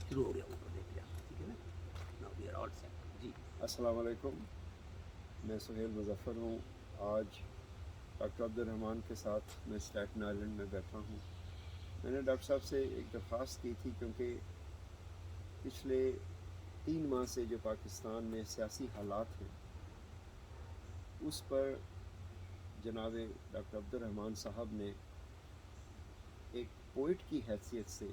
शुरू हो गया, ऊपर देख लिया, ठीक है ना। Now we are all set जी। अस्सलाम वालेकुम, मैं सुहेल मुज़फ़्फ़र हूँ। आज डॉक्टर अब्दुल रहमान के साथ मैं स्टैटन आइलैंड में बैठा हूँ। मैंने डॉक्टर साहब से एक दरख्वास्त की थी, क्योंकि पिछले 3 माह से जो पाकिस्तान में सियासी हालात हैं उस पर जनाब डॉक्टर अब्दुल रहमान साहब ने एक पोइट की हैसियत से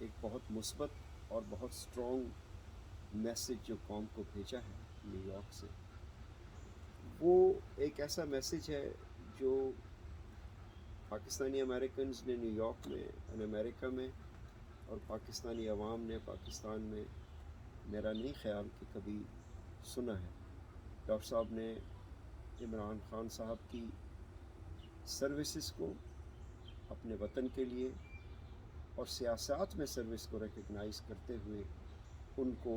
एक बहुत मुस्बत और बहुत स्ट्रॉन्ग मैसेज जो कौम को भेजा है न्यूयॉर्क से, वो एक ऐसा मैसेज है जो पाकिस्तानी अमेरिकन्स ने न्यूयॉर्क में एंड अमेरिका में और पाकिस्तानी अवाम ने पाकिस्तान में, मेरा नहीं ख्याल कि कभी सुना है। डॉक्टर साहब ने इमरान खान साहब की सर्विसेज को अपने वतन के लिए और सियासत में सर्विस को रिकग्नाइज़ करते हुए उनको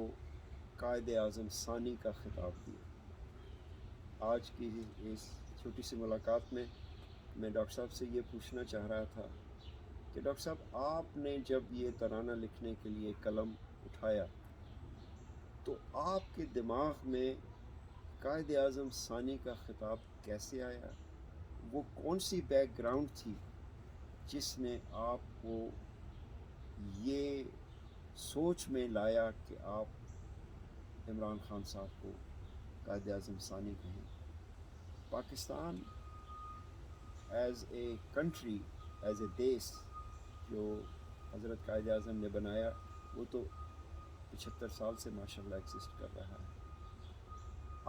कायद आज़म सानी का खिताब दिया। आज की इस छोटी सी मुलाकात में मैं डॉक्टर साहब से ये पूछना चाह रहा था कि डॉक्टर साहब, आपने जब ये तराना लिखने के लिए कलम उठाया तो आपके दिमाग में कायद आज़म सानी का खिताब कैसे आया? वो कौन सी बैकग्राउंड थी जिसने आपको ये सोच में लाया कि आप इमरान खान साहब को कायद आज़म सानी कहें? Pakistan as a country, as a देश जो हज़रत कायद आज़म ने बनाया, वो तो 75 साल से माशाल्लाह एग्जिस्ट कर रहा है।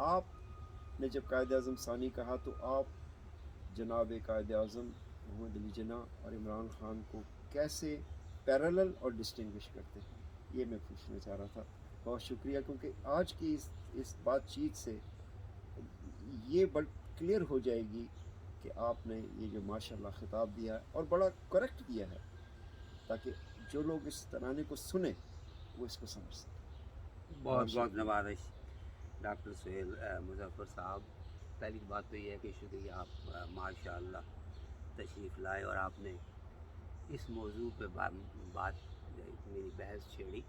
आपने जब कायद आज़म सानी कहा तो आप जनाब कायद आज़म मोहम्मद अली जिन्नाह और इमरान खान को कैसे पैरेलल और डिस्टिंग्विश करते हैं, ये मैं पूछना चाह रहा था। बहुत शुक्रिया, क्योंकि आज की इस बातचीत से ये बड़ क्लियर हो जाएगी कि आपने ये जो माशाल्लाह ख़िताब दिया है और बड़ा करेक्ट दिया है, ताकि जो लोग इस तराने को सुने वो इसको समझ सकें। बहुत बहुत नवाज़िश डॉक्टर सुहेल मुज़फ़्फ़र साहब। पहली बात तो ये है कि शुक्रिया, आप माशाअल्लाह तशरीफ़ लाए और आपने इस मौजू पे बात मेरी बहस छेड़ी।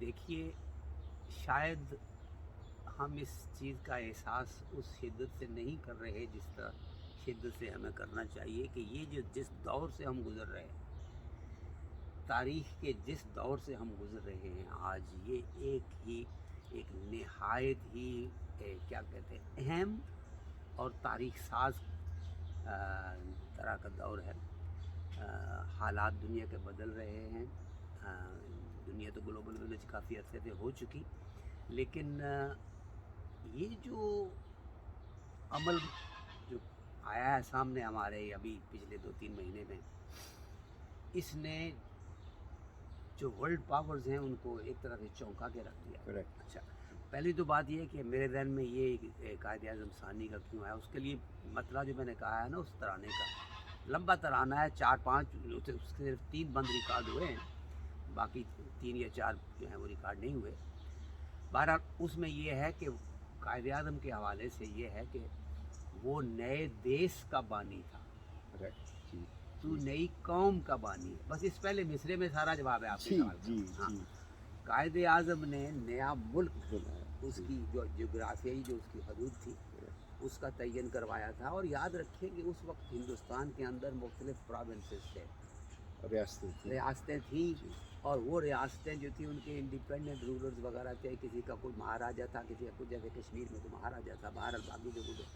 देखिए, शायद हम इस चीज़ का एहसास उस शिद्दत से नहीं कर रहे जिस तरह शिद्दत से हमें करना चाहिए कि ये जो जिस दौर से हम गुज़र रहे हैं, तारीख़ के जिस दौर से हम गुज़र रहे हैं आज, ये एक नहायत ही क्या कहते हैं, अहम और तारीख़ साज तरह का दौर है। हालात दुनिया के बदल रहे हैं। दुनिया तो ग्लोबल विलेज काफ़ी अर्से से हो चुकी, लेकिन ये जो अमल जो आया है सामने हमारे अभी पिछले 2-3 महीने में, इसने जो वर्ल्ड पावर्स हैं उनको एक तरह से चौंका के रख दिया। करेक्ट। अच्छा, पहली तो बात ये है कि मेरे ज़हन में ये कायद आज़म सानी का क्यों आया, उसके लिए मतलब जो मैंने कहा है ना, उस तराने का लंबा तराना है, 4-5 उसके सिर्फ 3 बंद रिकॉर्ड हुए हैं, बाकी 3 या 4 जो हैं वो रिकॉर्ड नहीं हुए। बहरहाल उसमें ये है कि कायद आज़म के हवाले से ये है कि वो नए देश का बानी था, करेक्ट जी। तू नई कौम का बानी है। बस इस पहले मिसरे में सारा जवाब है आपके सवाल का। जी हाँ, जी। कायद आज़म ने नया मुल्क बनाया, उसकी जो जोग्राफियाई जो उसकी हदूद थी उसका तयन करवाया था। और याद रखें कि उस वक्त हिंदुस्तान के अंदर मुख्तलिफ प्रोविंसेस थे, रियासतें थी, और वो रियासतें जो थी उनके इंडिपेंडेंट रूलर्स वगैरह थे। किसी का कोई महाराजा था, किसी का कुछ, जैसे कश्मीर में तो महाराजा था, बहरहाल बाकी जो कुछ।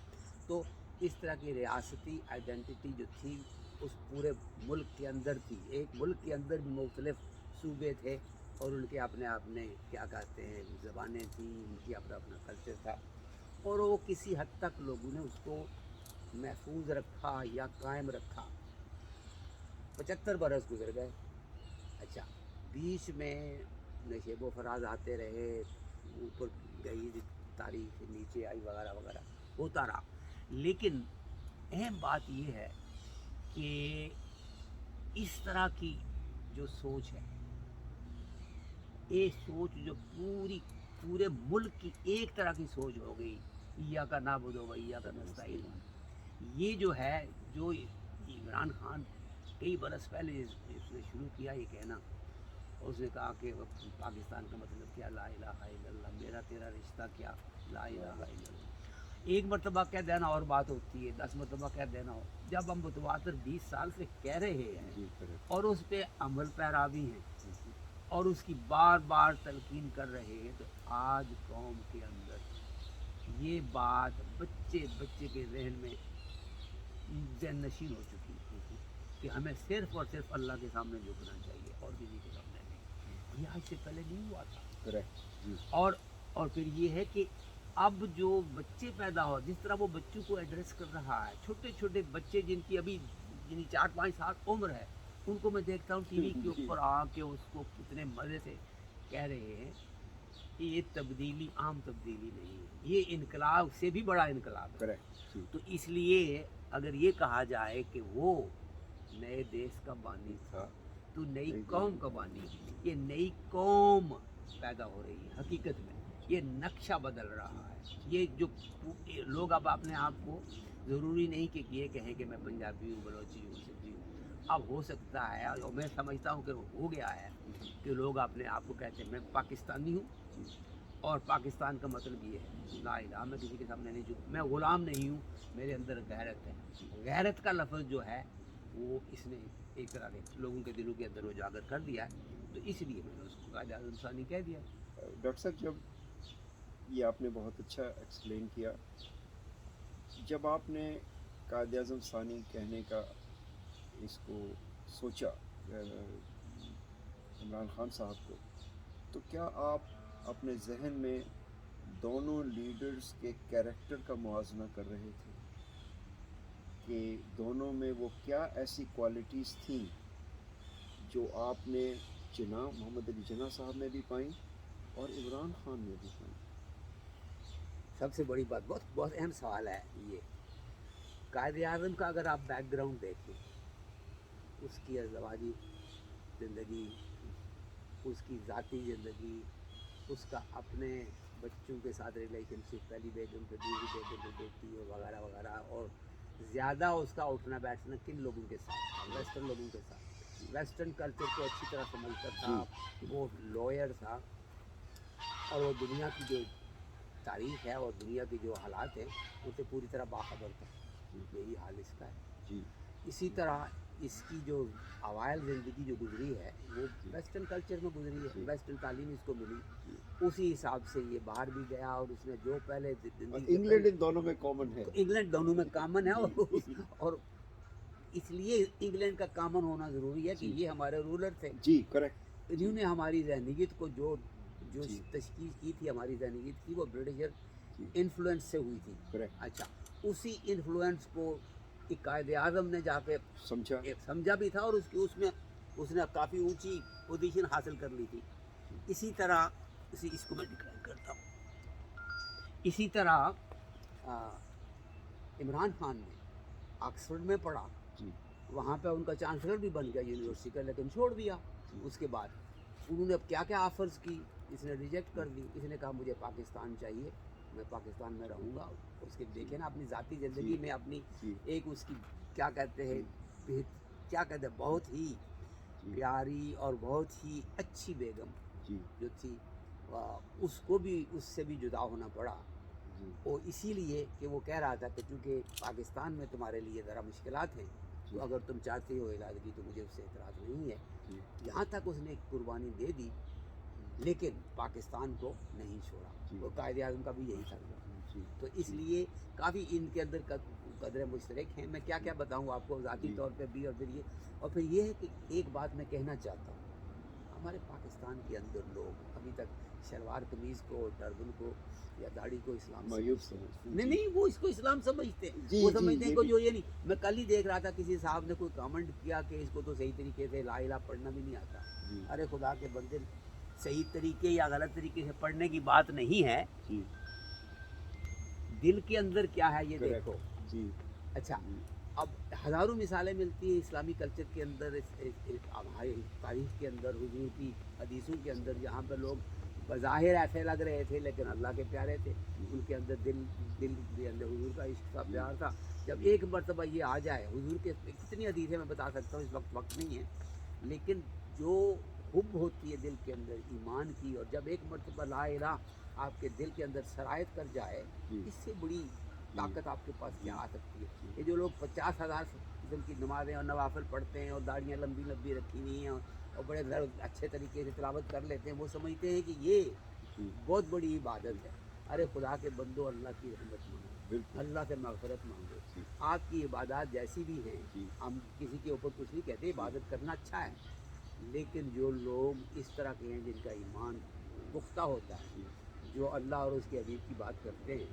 तो इस तरह की रियासती आइडेंटिटी जो थी उस पूरे मुल्क के अंदर थी। एक मुल्क के अंदर भी मुख्तलिफ सूबे थे और उनके अपने क्या कहते हैं ज़बानें थी, उनकी अपना कल्चर था, और वो किसी हद तक लोगों ने उसको महफूज रखा या कायम रखा। 75 बरस गुजर गए। अच्छा, बीच में नशेब व फराज आते रहे, ऊपर गई तारीख, नीचे आई, वगैरह वगैरह होता रहा। लेकिन अहम बात यह है कि इस तरह की जो सोच है, ये सोच जो पूरे मुल्क की एक तरह की सोच हो गई, ईया का नाबुदो व ईया का नस्तईन, ये जो है, जो इमरान खान कई बरस पहले इसने शुरू किया ये कहना उसने कहा कि पाकिस्तान का मतलब क्या, ला इलाहा इल्लल्लाह, मेरा तेरा रिश्ता क्या, ला इलाहा इल्लल्लाह। एक मरतबा कह देना और बात होती है, 10 मरतबा कह देना हो। जब हम मुतवातर 20 साल से कह रहे हैं और उस पर अमल पैरा भी हैं और उसकी बार बार तलकीन कर रहे हैं, तो आज कौम के अंदर ये बात बच्चे बच्चे के जहन में जहन नशीन हो चुकी है कि हमें सिर्फ और सिर्फ अल्लाह के सामने झुकना चाहिए और किसी के सामने नहीं। ये आज से पहले नहीं हुआ था। और फिर ये है कि अब जो बच्चे पैदा हो, जिस तरह वो बच्चों को एड्रेस कर रहा है, छोटे छोटे बच्चे जिनकी अभी 4-5 साल उम्र है, उनको मैं देखता हूँ टीवी के ऊपर आके उसको कितने मज़े से कह रहे हैं कि ये तब्दीली आम तब्दीली नहीं है, ये इनकलाब से भी बड़ा इनकलाब है। तो इसलिए अगर ये कहा जाए कि वो नए देश का बानी था, तो नई कौम का बानी, ये नई कौम पैदा हो रही है। हकीकत में ये नक्शा बदल रहा है। ये जो लोग अब अपने आप को ज़रूरी नहीं कि ये कहें कि मैं पंजाबी हूँ, बलोची हूँ, सिंधी हूँ। अब हो सकता है, और मैं समझता हूँ कि हो गया है कि लोग अपने आप को कहते हैं मैं पाकिस्तानी हूँ, और पाकिस्तान का मतलब ये है ला इलाहा, मैं किसी के सामने नहीं झुक, मैं ग़ुलाम नहीं हूँ, मेरे अंदर गैरत है। गैरत का लफ्ज़ जो है वो इसने एक तरह के लोगों के दिलों के अंदर उजागर कर दिया है, तो इसलिए मैंने उसको कायद-ए-आज़म सानी कह दिया। डॉक्टर साहब, जब ये आपने बहुत अच्छा एक्सप्लेन किया, जब आपने कायद-ए-आज़म सानी कहने का इसको सोचा इमरान खान साहब को, तो क्या आप अपने जहन में दोनों लीडर्स के कैरेक्टर का मुआजना कर रहे थे कि दोनों में वो क्या ऐसी क्वालिटीज़ थी जो आपने मोहम्मद अली जिन्ना साहब में भी पाई और इमरान खान में भी पाई? सबसे बड़ी बात, बहुत अहम सवाल है ये। कायद-ए-आज़म का अगर आप बैकग्राउंड देखें, उसकी अज़दवाजी ज़िंदगी, उसकी ज़ाती ज़िंदगी, उसका अपने बच्चों के साथ रिलेशनशिप, पहली बेगम से दूसरी बेगम से बेटी और वगैरह वगैरह, और ज़्यादा उसका उठना बैठना किन लोगों के साथ, वेस्टर्न लोगों के साथ। वेस्टर्न कल्चर को अच्छी तरह समझता था, वो लॉयर था, और वो दुनिया की जो तारीख है और दुनिया के जो हालात हैं उनसे पूरी तरह बाखबर था। यही हाल इसका है। इसी तरह इसकी जो अवाइल ज़िंदगी जो गुजरी है वो वेस्टर्न कल्चर में गुजरी है, वेस्टर्न तालीम इसको मिली, उसी हिसाब से ये बाहर भी गया और उसने जो पहले इंग्लैंड इन दोनों में कॉमन है, इंग्लैंड दोनों में कॉमन है, और इसलिए इंग्लैंड का कॉमन होना ज़रूरी है कि ये हमारे रूलर थे। जी, करेक्ट। इन्होंने हमारी ज़हनीत को जो तशकील की थी, हमारी ज़हनीत की, वो ब्रिटिशर इन्फ्लुएंस से हुई थी। करेक्ट। अच्छा, उसी इन्फ्लुएंस को एक कायद-ए-आज़म ने जाके समझा भी था, और उसमें उसने काफ़ी ऊंची पोजीशन हासिल कर ली थी। इसी तरह इसको मैं डिक्लाइन करता हूँ। इसी तरह इमरान खान ने ऑक्सफोर्ड में पढ़ा, वहाँ पे उनका चांसलर भी बन गया यूनिवर्सिटी का, लेकिन छोड़ दिया। उसके बाद उन्होंने अब क्या क्या ऑफर्स की, इसने रिजेक्ट कर दी। इसने कहा मुझे पाकिस्तान चाहिए, मैं पाकिस्तान में रहूँगा। उसके देखे ना अपनी ज़ाती ज़िंदगी में अपनी एक उसकी क्या कहते हैं बहुत ही प्यारी और बहुत ही अच्छी बेगम जो थी, उसको भी उससे भी जुदा होना पड़ा। और इसीलिए कि वो कह रहा था कि चूँकि पाकिस्तान में तुम्हारे लिए ज़रा मुश्किलात हैं, तो अगर तुम चाहते हो इलादगी तो मुझे उससे एतराज़ नहीं है। यहाँ तक उसने एक कुर्बानी दे दी, लेकिन पाकिस्तान को नहीं छोड़ा। वो कायद-ए-आज़म का भी यही था। तो इसलिए काफ़ी इनके अंदर कदर मुश्तरक हैं। मैं क्या क्या बताऊँ आपको ज़ाती तौर पे भी, और फिर ये है कि एक बात मैं कहना चाहता हूँ, हमारे पाकिस्तान के अंदर लोग अभी तक शलवार कमीज़ को, टर्बन को या दाढ़ी को इस्लाम नहीं, वो इसको इस्लाम समझते हैं। वो समझते हैं को जो ये नहीं। मैं कल ही देख रहा था, किसी साहब ने कोई कमेंट किया कि इसको तो सही तरीके से ला इलाहा पढ़ना भी नहीं आता। अरे खुदा के बंदे, सही तरीके या गलत तरीके से पढ़ने की बात नहीं है, दिल के अंदर क्या है ये देखो। अच्छा, अब हज़ारों मिसालें मिलती हैं इस्लामी कल्चर के अंदर, हमारी तारीख़ के अंदर, हुजूर की हदीसों के अंदर, जहाँ पर लोग बज़ाहिर ऐसे लग रहे थे लेकिन अल्लाह के प्यारे थे। उनके अंदर दिल के अंदर हुजूर का इश्क था, प्यार था। जब एक मरतबा ये आ जाए, हुजूर के कितनी हदीसें मैं बता सकता हूँ, इस वक्त नहीं है, लेकिन जो हुब होती है दिल के अंदर ईमान की, और जब एक मरतबा ला इलाह आपके दिल के अंदर सरायत कर जाए, जी। इससे बड़ी ताकत आपके पास क्या आ सकती है। जी। ये जो लोग 50,000 किस्म की नमाज़ें और नवाफिल पढ़ते हैं और दाढ़ियाँ लंबी लंबी रखी हुई हैं और बड़े अच्छे तरीके से तिलावत कर लेते हैं, वो समझते हैं कि ये जी। बहुत बड़ी इबादत है। अरे खुदा के बंदो, अल्लाह की रहमत मांगो, बिल्कुल। अल्लाह से मगफरत मांगो। जी। आपकी इबादत जैसी भी है, जी। हम किसी के ऊपर कुछ नहीं कहते, इबादत करना अच्छा है, लेकिन जो लोग इस तरह के हैं जिनका ईमान पुख्ता होता है, जी। जो अल्लाह और उसके हबीब की बात करते हैं,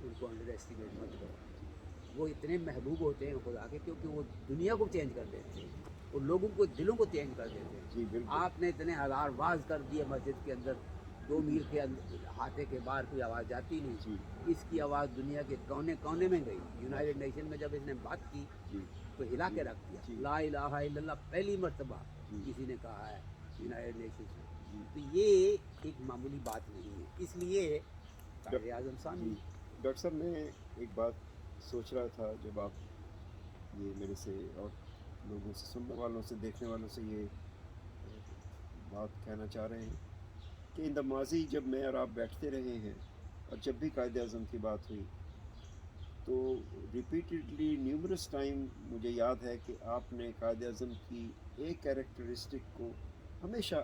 उनको अंडर एस्टिमेट मत करो। वो इतने महबूब होते हैं खुदा के, क्योंकि वो दुनिया को चेंज कर देते हैं, वो लोगों को दिलों को चेंज कर देते हैं। जी। बिल्कुल। आपने इतने हज़ार वाज कर दिए मस्जिद के अंदर, 2 मील के हाथे के बाहर कोई आवाज़ जाती नहीं, जी। इसकी आवाज़ दुनिया के कोने कोने में गई। यूनाइटेड नेशन में जब इसने बात की जी। तो हिला के जी। रख दिया। जी। ला इलाहा इल्लल्लाह पहली मर्तबा जी। किसी ने कहा है जी। यूनाइटेड नेशन में। जी। तो ये एक मामूली बात नहीं है, इसलिए कायदे आज़म सानी। जी। डॉक्टर साहब, मैं एक बात सोच रहा था, जब आप ये मेरे से और लोगों से, सुनने वालों से, देखने वालों से ये बात कहना चाह रहे हैं कि इन द माजी जब मैं और आप बैठते रहे हैं और जब भी कायदे आज़म की बात हुई तो रिपीटेडली न्यूमरस टाइम मुझे याद है कि आपने कायदे आज़म की एक कैरेक्टरिस्टिक को हमेशा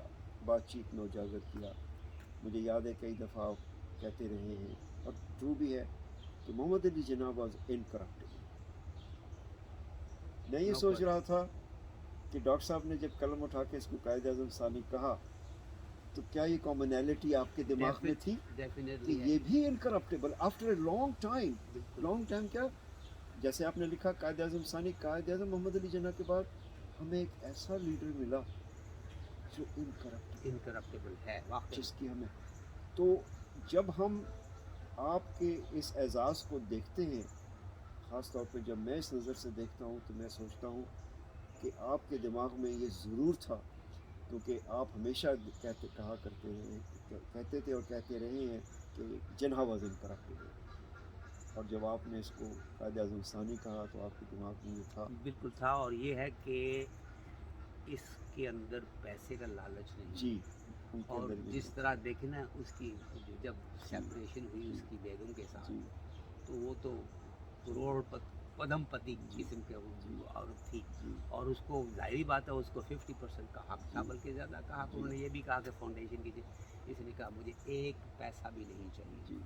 बातचीत में उजागर किया। मुझे याद है कई दफ़ा आप कहते रहे हैं, और ट्रू भी है, कि मोहम्मद अली जिन्ना वाज इनकरप्टेबल। मैं ये सोच रहा था कि डॉक्टर साहब ने जब कलम उठा के इसको कायदे आज़म सानी कहा, तो क्या ये कॉमनैलिटी आपके दिमाग में थी कि डेफिनेटली ये भी incorruptible after a long time? बिल्कुल लॉन्ग टाइम क्या, जैसे आपने लिखा कायदे आज़म सानी, कायदे आज़म मोहम्मद अली जिन्ना के बाद हमें एक ऐसा लीडर मिला जो इनकरप्टेबल है वाकई। जिसकी हमें, तो जब हम आपके इस एजाज़ को देखते हैं, ख़ास तौर पे जब मैं इस नज़र से देखता हूँ, तो मैं सोचता हूँ कि आपके दिमाग में ये ज़रूर था, क्योंकि आप हमेशा कहा करते हैं, कहते थे और कहते रहे हैं कि जिन्ना वाज इनकरप्टेबल, और जब आपने इसको कायदे आज़म सानी कहा तो आपके दिमाग में ये था। बिल्कुल था, और ये है कि इसके अंदर पैसे का लालच नहीं। जी। उनके और अंदर भी जिस तरह देखे ना उसकी जब सेपरेशन हुई जी। उसकी बेगम के साथ, जी। तो वो तो पदमपति जी। किस्म के जी। वो औरत थी, जी। और उसको जाहिर बात है उसको 50% का हक था, जी। बल्कि ज़्यादा का हक। जी। उन्होंने ये भी कहा कि फाउंडेशन की, इसने कहा मुझे एक पैसा भी नहीं चाहिए, जी।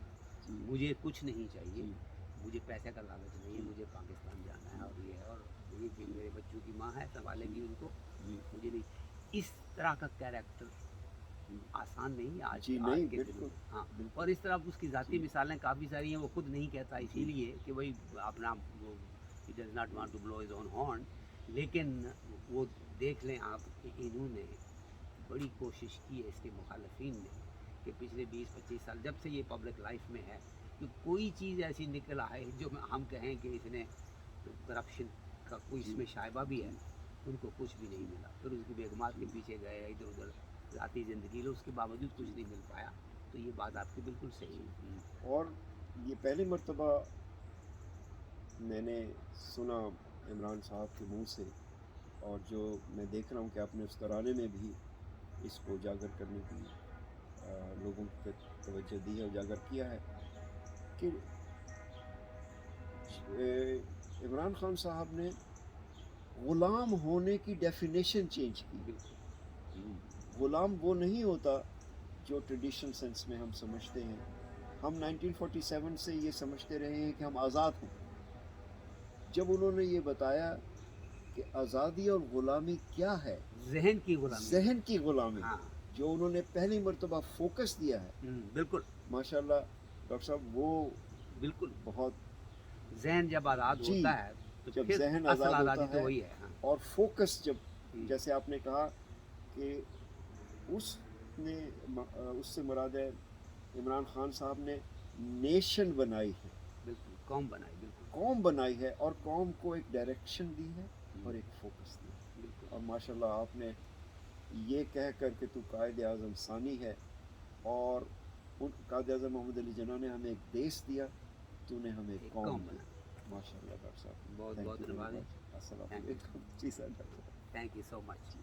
जी। मुझे कुछ नहीं चाहिए, जी। मुझे पैसे का लालच नहीं है, जी। मुझे पाकिस्तान जाना है, जी। और ये है, और ये भी जी। मेरे बच्चों की माँ है, संभालेगी जी। उनको, जी। मुझे नहीं। इस तरह का कैरेक्टर जी। आसान नहीं है जी, आज नहीं, के दिनों बिल्कुल, में। हाँ, बिल्कुल। और इस तरह उसकी ज़ाती जी। मिसालें काफ़ी सारी हैं, वो खुद नहीं कहता जी। इसीलिए कि वही अपना वो ही does not want to blow his own horn, लेकिन वो देख लें आप कि इन्होंने बड़ी कोशिश की है इसके मुखालफिन ने कि पिछले 20-25 साल जब से ये पब्लिक लाइफ में है, कि कोई चीज़ ऐसी निकल आए जो हम कहें कि इसने करप्शन का कोई जी। इसमें शायबा भी है, जी। उनको कुछ भी नहीं मिला। फिर उसकी बेगमात के पीछे गए इधर उधर, ज़ाती ज़िंदगी लो, उसके बावजूद कुछ नहीं मिल पाया। तो ये बात आपकी बिल्कुल सही है। और ये पहली मर्तबा मैंने सुना इमरान साहब के मुंह से, और जो मैं देख रहा हूँ कि आपने उस तराने में भी इसको उजागर करने की लोगों की तवज्जो दी है, उजागर किया है कि इमरान खान साहब ने ग़ुलाम होने की डेफिनेशन चेंज की। बिल्कुल ग़ुलाम वो नहीं होता जो ट्रेडिशनल सेंस में हम समझते हैं। हम 1947 से ये समझते रहे हैं कि हम आज़ाद हैं। जब उन्होंने ये बताया कि आज़ादी और ग़ुलामी क्या है, ज़हन की गुलामी, ज़हन की ग़ुलामी, हाँ, जो उन्होंने पहली मर्तबा फोकस दिया है, बिल्कुल माशाल्लाह डॉक्टर साहब, वो बिल्कुल। बहुत, ज़हन जब आज़ाद जी, होता है तो जब फिर जहन असल आज़ाद आज़ादी होता तो है वही है। हाँ, और फोकस जब, हम्म, जैसे आपने कहा कि उसने उससे मुराद है इमरान खान साहब ने नेशन बनाई है, बिल्कुल कौम बनाई, बिल्कुल कौम बनाई है, और कौम को एक डायरेक्शन दी है और एक फोकस दी है। बिल्कुल। और माशाल्लाह आपने ये कह कर के तू कायदे आज़म सानी है, और उन कायदे आज़म मोहम्मद अली जिन्ना ने हमें एक देश दिया, तूने हमें एक कौम कौम दी। बना। माशाल्लाह डॉक्टर साहब, बहुत थैंक बहुत यू वेरी धन्यवाद। मच। अस्सलाम थैंक यू, वालेकुम। जी सर, डॉक्टर साहब। Thank you so much.